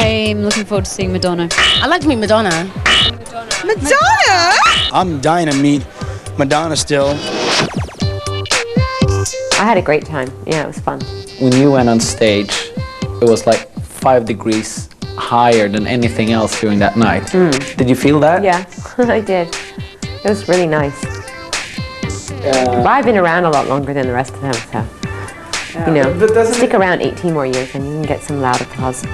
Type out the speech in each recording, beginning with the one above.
I'm looking forward to seeing Madonna. I like to meet Madonna. Madonna? I'm dying to meet Madonna still. I had a great time. Yeah, it was fun. When you went on stage, it was like 5 degrees higher than anything else during that night. Did you feel that? Yeah, I did. It was really nice. But I've been around a lot longer than the rest of them, so, you know, stick around 18 more years and you can get some loud applause.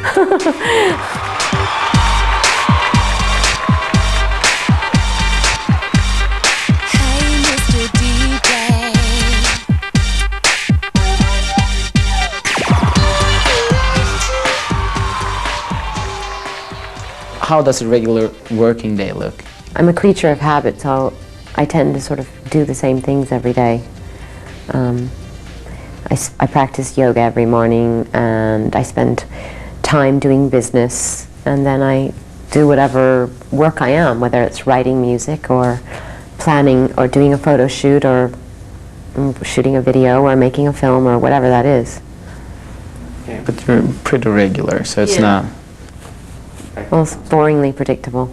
How does a regular working day look? I'm a creature of habit, so I tend to sort of do the same things every day. I practice yoga every morning, and I spend time doing business, and then I do whatever work I am, whether it's writing music or planning or doing a photo shoot or shooting a video or making a film or whatever that is. Yeah. But you're pretty regular, so it's not... Well, it's boringly predictable.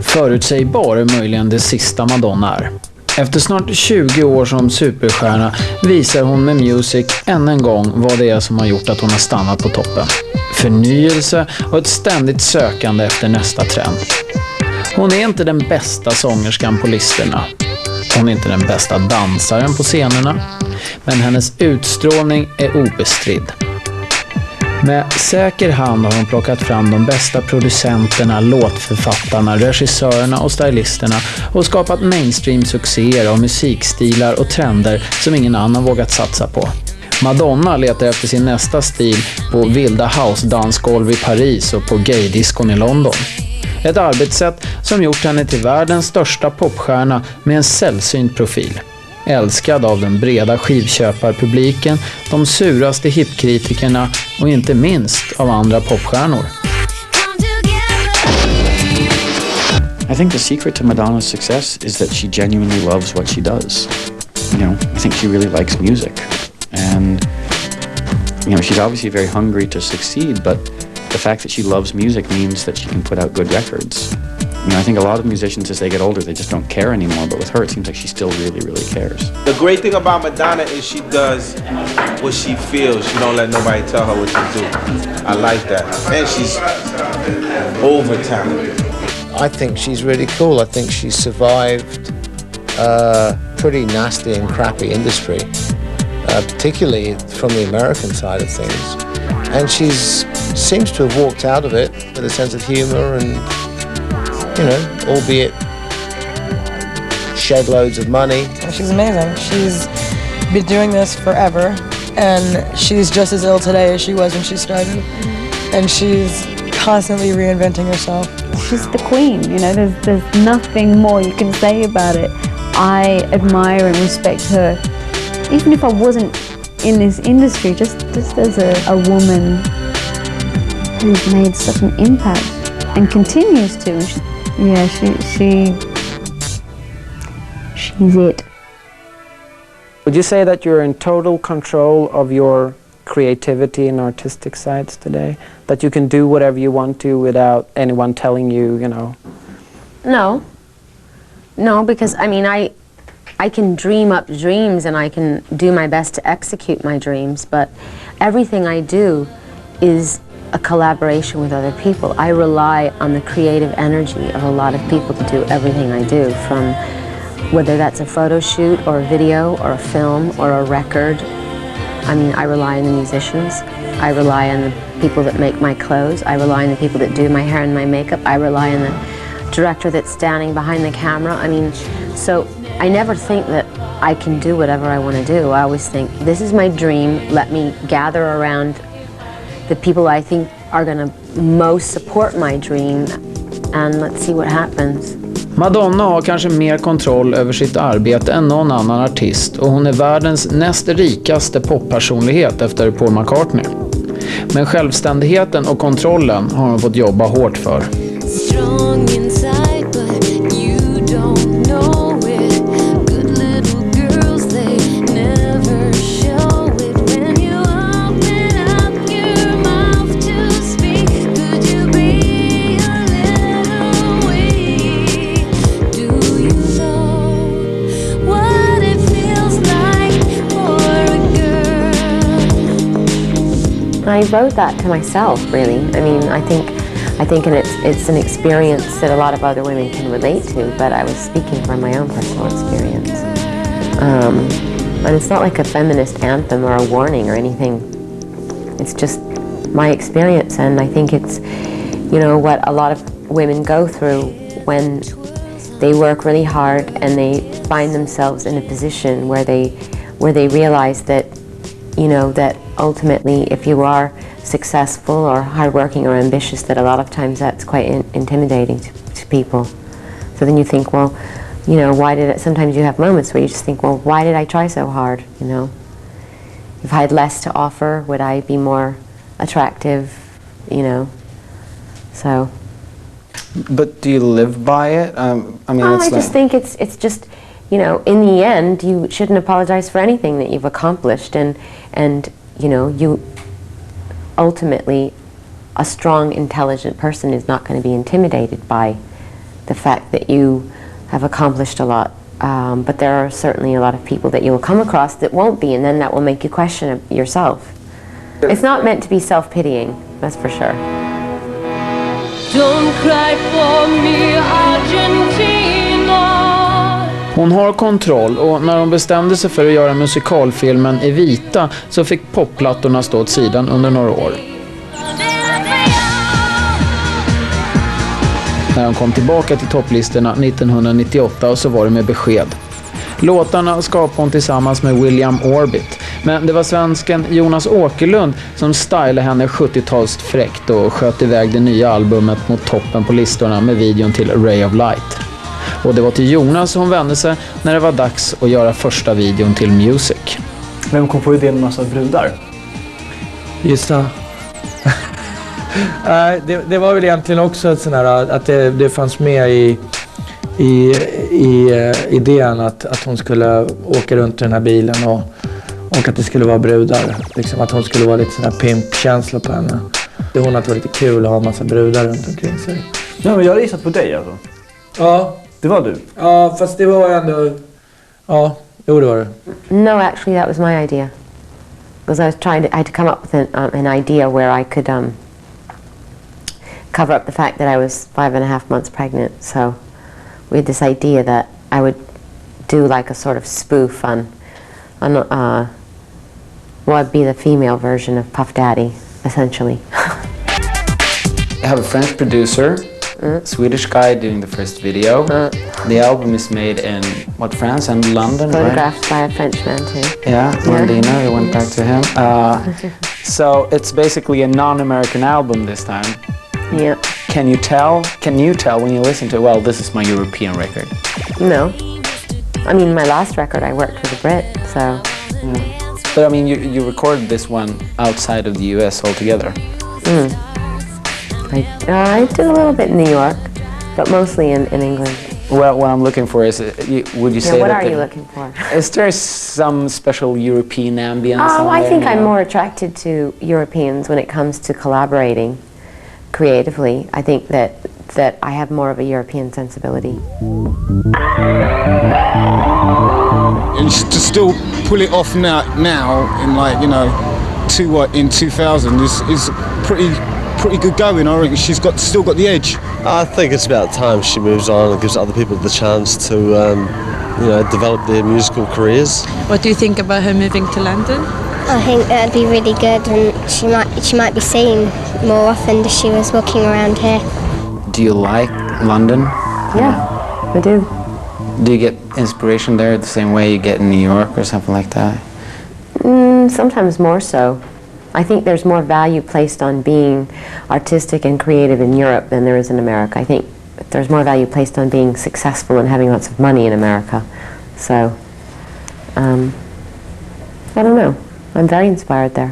Förutsägbar är möjligen det sista Madonna är. Efter snart 20 år som superstjärna visar hon med Music än en gång vad det är som har gjort att hon har stannat på toppen. Förnyelse och ett ständigt sökande efter nästa trend. Hon är inte den bästa sångerskan på listorna. Hon är inte den bästa dansaren på scenerna. Men hennes utstrålning är obestridd. Med säker hand har hon plockat fram de bästa producenterna, låtförfattarna, regissörerna och stylisterna och skapat mainstream-succéer av musikstilar och trender som ingen annan vågat satsa på. Madonna letar efter sin nästa stil på vilda house-dansgolv i Paris och på gaydiskon i London. Ett arbetssätt som gjort henne till världens största popstjärna med en sällsynt profil. Älskad av den breda skivköparpubliken, de suraste hitkritikerna och inte minst av andra popstjärnor. I think the secret to Madonna's success is that she genuinely loves what she does. You know, I think she really likes music. And, you know, she's obviously very hungry to succeed, but the fact that she loves music means that she can put out good records. You know, I think a lot of musicians, as they get older, they just don't care anymore. But with her, it seems like she still really, really cares. The great thing about Madonna is she does what she feels. She don't let nobody tell her what to do. I like that. And she's over-talented. I think she's really cool. I think she's survived pretty nasty and crappy industry, particularly from the American side of things. And seems to have walked out of it with a sense of humor and, you know, albeit shed loads of money. She's amazing. She's been doing this forever, and she's just as ill today as she was when she started. And she's constantly reinventing herself. She's the queen, you know, there's nothing more you can say about it. I admire and respect her, even if I wasn't in this industry, just as a woman who's made such an impact and continues to. And she's it. Would you say that you're in total control of your creativity and artistic sides today? That you can do whatever you want to without anyone telling you, you know? No, because I mean, I can dream up dreams and I can do my best to execute my dreams, but everything I do is a collaboration with other people. I rely on the creative energy of a lot of people to do everything I do, from whether that's a photo shoot or a video or a film or a record. I mean, I rely on the musicians. I rely on the people that make my clothes. I rely on the people that do my hair and my makeup. I rely on the director that's standing behind the camera. I mean, so I never think that I can do whatever I want to do. I always think, this is my dream. Let me gather around the people I think are going to most support my dream, and let's see what happens. Madonna har kanske mer kontroll över sitt arbete än någon annan artist, och hon är världens näst rikaste poppersonlighet efter Paul McCartney. Men självständigheten och kontrollen har hon fått jobba hårt för. I wrote that to myself, really. I mean, I think it's an experience that a lot of other women can relate to, but I was speaking from my own personal experience. And it's not like a feminist anthem or a warning or anything. It's just my experience, and I think it's, you know, what a lot of women go through when they work really hard and they find themselves in a position where they realize that, you know, that ultimately if you are successful or hardworking or ambitious, that a lot of times that's quite intimidating to people. So then you think, well, you know, sometimes you have moments where you just think, well, why did I try so hard, you know? If I had less to offer, would I be more attractive, you know? So. But do you live by it? I mean, I just think it's just, you know, in the end, you shouldn't apologize for anything that you've accomplished, and you know, you ultimately, a strong, intelligent person is not going to be intimidated by the fact that you have accomplished a lot. But there are certainly a lot of people that you will come across that won't be, and then that will make you question yourself. It's not meant to be self-pitying, that's for sure. Don't cry for me, Argentina. Hon har kontroll, och när hon bestämde sig för att göra musikalfilmen Evita så fick popplattorna stå åt sidan under några år. När hon kom tillbaka till topplistorna 1998 så var det med besked. Låtarna skapade hon tillsammans med William Orbit, men det var svensken Jonas Åkerlund som stylade henne 70-talst fräckt och sköt iväg det nya albumet mot toppen på listorna med videon till Ray of Light. Och det var till Jonas hon vände sig när det var dags att göra första videon till Music. Vem kom på idén med massa brudar? Gissa. Det var väl egentligen också ett sån här, att det fanns med i idén att hon skulle åka runt i den här bilen och att det skulle vara brudar. Liksom att hon skulle vara lite sån här pimp-känsla på henne. Hon att det var lite kul att ha en massa brudar runt omkring sig. Ja, men jag har gissat på dig alltså. Ja. Det var du? Ja, fast det var ändå... Ja, jo det var det. No, actually that was my idea. Because I had to come up with an idea where I could cover up the fact that I was 5.5 months pregnant. So we had this idea that I would do like a sort of spoof on I'd be the female version of Puff Daddy, essentially. I have a French producer, Swedish guy doing the first video. The album is made in, France and London, Photographed by a Frenchman too. Yeah, Mandina, we went back to him. So it's basically a non-American album this time. Yeah. Can you tell when you listen to it, well, this is my European record? No. I mean, my last record I worked with a Brit, so... But I mean, you recorded this one outside of the US altogether. I did a little bit in New York, but mostly in England. Well, what I'm looking for is, would you say what that... are you looking for? Is there some special European ambience? Oh, I think I'm know? more attracted to Europeans when it comes to collaborating creatively. I think that I have more of a European sensibility. And to still pull it off now in like, you know, in 2000 is pretty good going. I reckon she's still got the edge. I think it's about time she moves on and gives other people the chance to, you know, develop their musical careers. What do you think about her moving to London? I think that'd be really good, and she might be seen more often if she was walking around here. Do you like London? Yeah, I do. Do you get inspiration there the same way you get in New York or something like that? Sometimes more so. I think there's more value placed on being artistic and creative in Europe than there is in America. I think there's more value placed on being successful and having lots of money in America. So, I don't know. I'm very inspired there.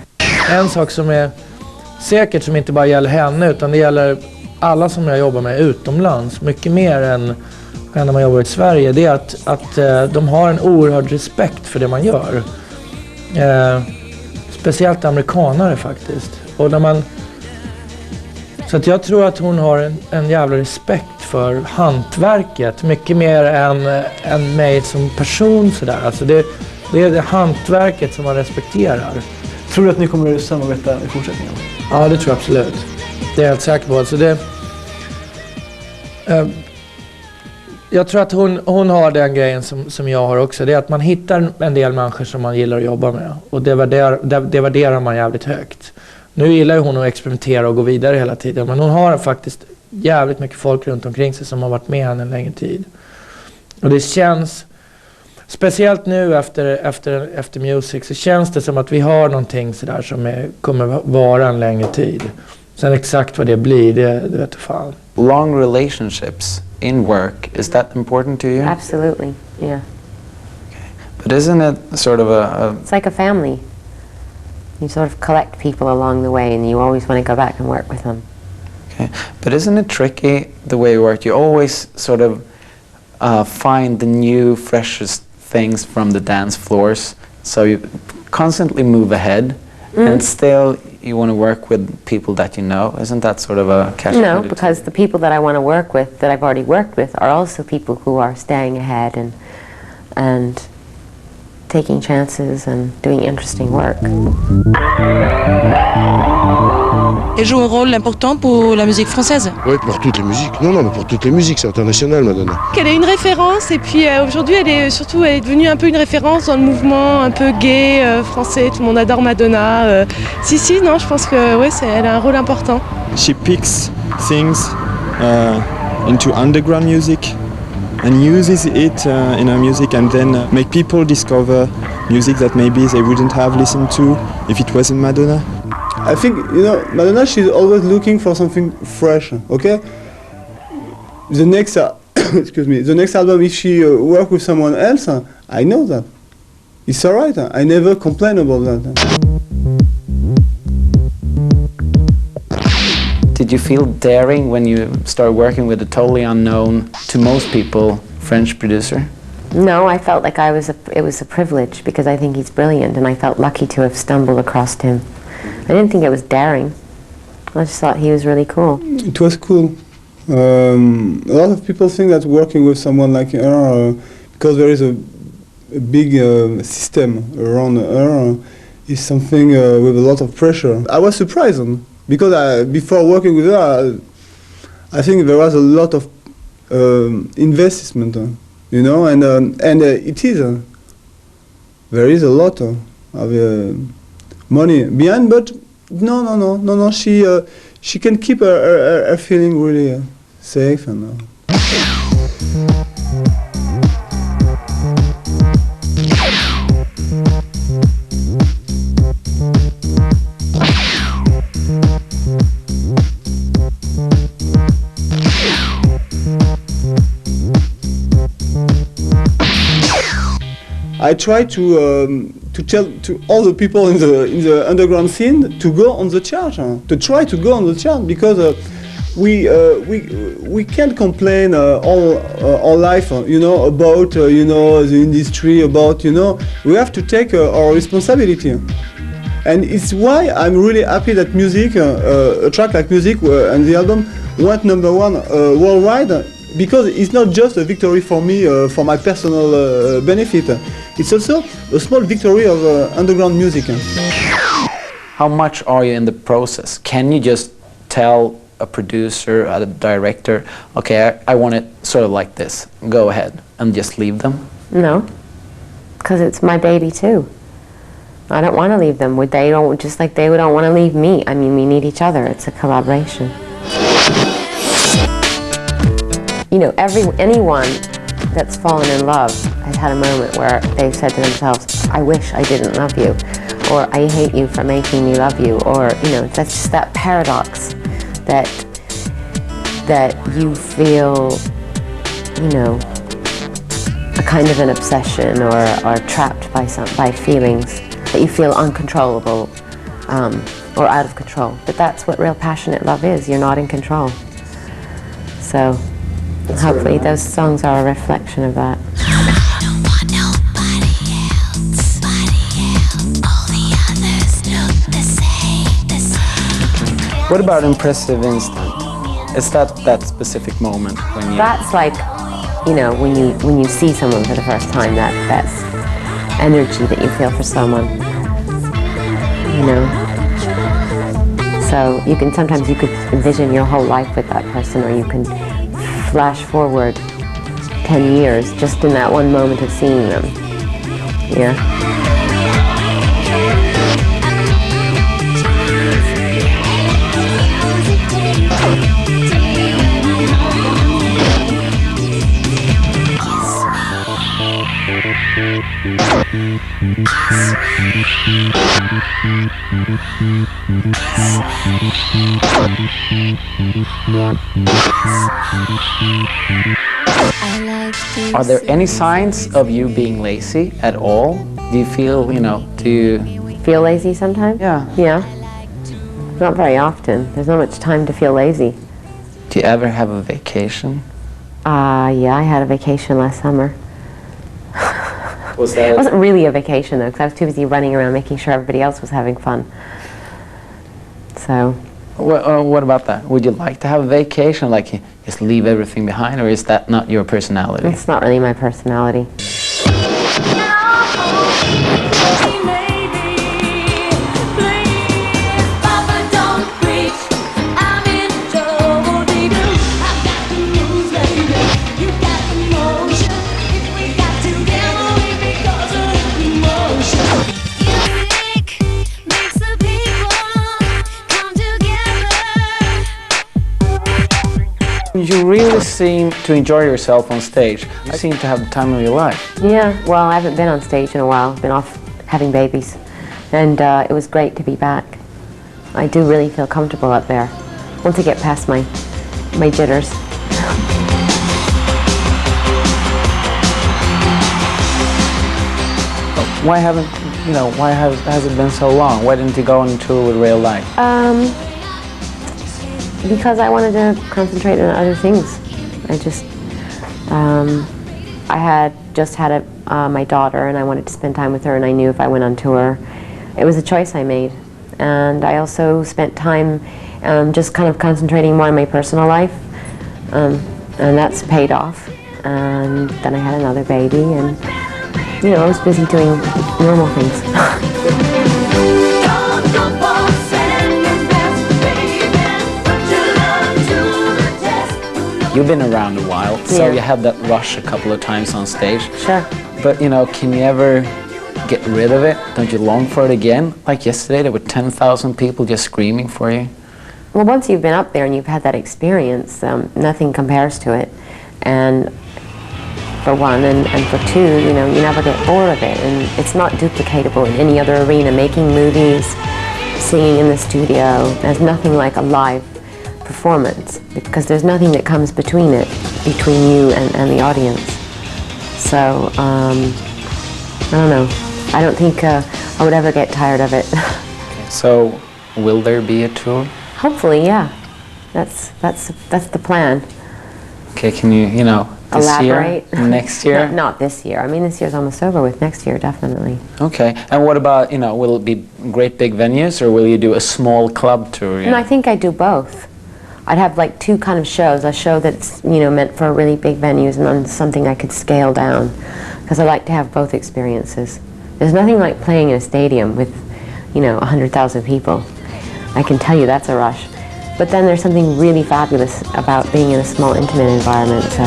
En sak som är säkert, som inte bara gäller henne utan det gäller alla som jag jobbar med utomlands, mycket mer än när man jobbar i Sverige, det är att de har en oerhörd respekt för det man gör. Speciellt amerikanare faktiskt. Och så att jag tror att hon har en jävla respekt för hantverket, mycket mer än mig som person sådär. Alltså det är det hantverket som man respekterar. Tror du att ni kommer att samarbeta i fortsättningen? Ja, det tror jag absolut. Det är jag helt säker på. Alltså jag tror att hon har den grejen som jag har också. Det är att man hittar en del människor som man gillar att jobba med. Och det värderar man jävligt högt. Nu gillar ju hon att experimentera och gå vidare hela tiden. Men hon har faktiskt jävligt mycket folk runt omkring sig som har varit med henne en längre tid. Och det känns, speciellt nu efter Music, så känns det som att vi har någonting sådär som kommer vara en längre tid. Sen exakt vad det blir, det vet jag fan. Long relationships in work, is that important to you? Absolutely, yeah. Okay. But isn't it sort of It's like a family. You sort of collect people along the way and you always want to go back and work with them. Okay. But isn't it tricky the way you work? You always sort of find the new, freshest things from the dance floors. So you constantly move ahead and still you want to work with people that you know. Isn't that sort of a catch-22? No, because the people that I want to work with, that I've already worked with, are also people who are staying ahead and taking chances and doing interesting work. Elle joue un rôle important pour la musique française. Oui, pour toutes les musiques. Non, mais pour toutes les musiques, c'est international, Madonna. Elle est une référence et puis aujourd'hui elle est devenue un peu une référence dans le mouvement un peu gay français. Tout le monde adore Madonna. Non, je pense que ouais, elle a un rôle important. She picks things into underground music and uses it in her music and then make people discover music that maybe they wouldn't have listened to if it wasn't Madonna. I think, Madonna, she's always looking for something fresh, okay? The next, the next album, if she work with someone else, I know that. It's alright, I never complain about that. Did you feel daring when you started working with a totally unknown, to most people, French producer? No, I felt like it was a privilege because I think he's brilliant and I felt lucky to have stumbled across him. I didn't think it was daring. I just thought he was really cool. It was cool. A lot of people think that working with someone like her, because there is a big system around her, is something with a lot of pressure. I was surprised because before working with her, I think there was a lot of investment, and it is. There is a lot of money behind, but no. She can keep her feeling really safe and. I try to tell to all the people in the underground scene to go on the chart, to try to go on the chart, because we can't complain all our life, about the industry, about we have to take our responsibility, and it's why I'm really happy that music, a track like Music and the album went #1 worldwide. Because it's not just a victory for me, for my personal benefit. It's also a small victory of underground music. How much are you in the process? Can you just tell a producer, a director, okay, I want it sort of like this, go ahead, and just leave them? No, because it's my baby too. I don't want to leave them. They don't, just like they don't want to leave me. I mean, we need each other. It's a collaboration. Anyone that's fallen in love has had a moment where they've said to themselves, I wish I didn't love you, or I hate you for making me love you, or, that's just that paradox that you feel, a kind of an obsession or trapped by feelings that you feel uncontrollable or out of control. But that's what real passionate love is. You're not in control. So hopefully those songs are a reflection of that. What about Impressive Instant? Is that specific moment when you... That's like, when you see someone for the first time, that's energy that you feel for someone. you know. So sometimes you could envision your whole life with that person, or you can flash forward 10 years just in that one moment of seeing them. Yeah. Are there any signs of you being lazy at all? Do you feel, do you... Feel lazy sometimes? Yeah. Yeah. Not very often. There's not much time to feel lazy. Do you ever have a vacation? Yeah, I had a vacation last summer. Was that... It wasn't really a vacation, though, because I was too busy running around making sure everybody else was having fun. So... What about that? Would you like to have a vacation, like just leave everything behind, or is that not your personality? It's not really my personality. You really seem to enjoy yourself on stage. You seem to have the time of your life. Yeah, well, I haven't been on stage in a while. I've been off having babies. And it was great to be back. I do really feel comfortable up there once I get past my jitters. Why has it been so long? Why didn't you go on tour with Real Life? Because I wanted to concentrate on other things. I had just had my daughter, and I wanted to spend time with her, and I knew if I went on tour, it was a choice I made. And I also spent time just kind of concentrating more on my personal life, and that's paid off. And then I had another baby, and I was busy doing normal things. You've been around a while, so Yeah. you had that rush a couple of times on stage. Sure. But, can you ever get rid of it? Don't you long for it again? Like yesterday, there were 10,000 people just screaming for you. Well, once you've been up there and you've had that experience, nothing compares to it. And for one, and for two, you never get bored of it. And it's not duplicatable in any other arena. Making movies, singing in the studio, there's nothing like a live performance, because there's nothing that comes between you and the audience. So, I don't know. I don't think I would ever get tired of it. So, will there be a tour? Hopefully, yeah. That's the plan. Okay, can you, this Elaborate. year, next year? Not this year. I mean, this year's almost over with. Next year, definitely. Okay, and what about, will it be great big venues, or will you do a small club tour? No, I think I do both. I'd have like two kind of shows. A show that's, meant for really big venues, and then something I could scale down, because I like to have both experiences. There's nothing like playing in a stadium with, 100,000 people. I can tell you that's a rush. But then there's something really fabulous about being in a small, intimate environment. So.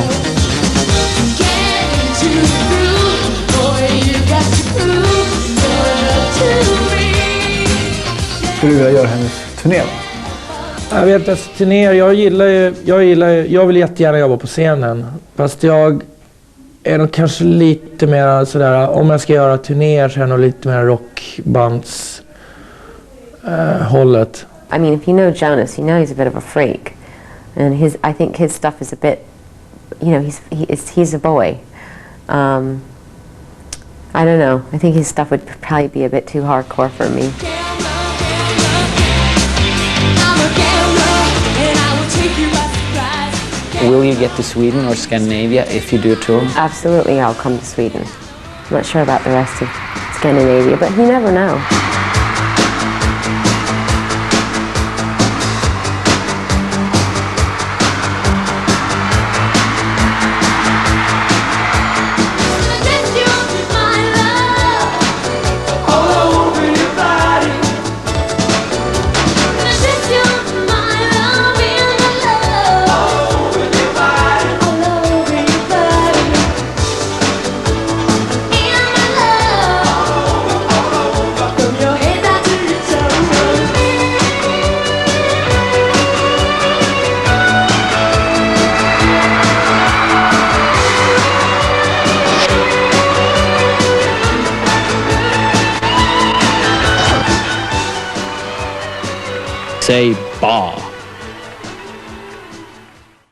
Skulle du vilja göra hennes turné? Jag vet att turnéer, jag vill jättegärna jobba på scenen. Fast jag är nog kanske lite mer sådär, om jag ska göra turnéer så är jag nog lite mer rockbands hållet. I mean, if you know Jonas, you know he's a bit of a freak. And I think his stuff is a bit, he's a boy. I don't know. I think his stuff would probably be a bit too hardcore for me. Will you get to Sweden or Scandinavia if you do a tour? Absolutely, I'll come to Sweden. I'm not sure about the rest of Scandinavia, but you never know. Säg Bob.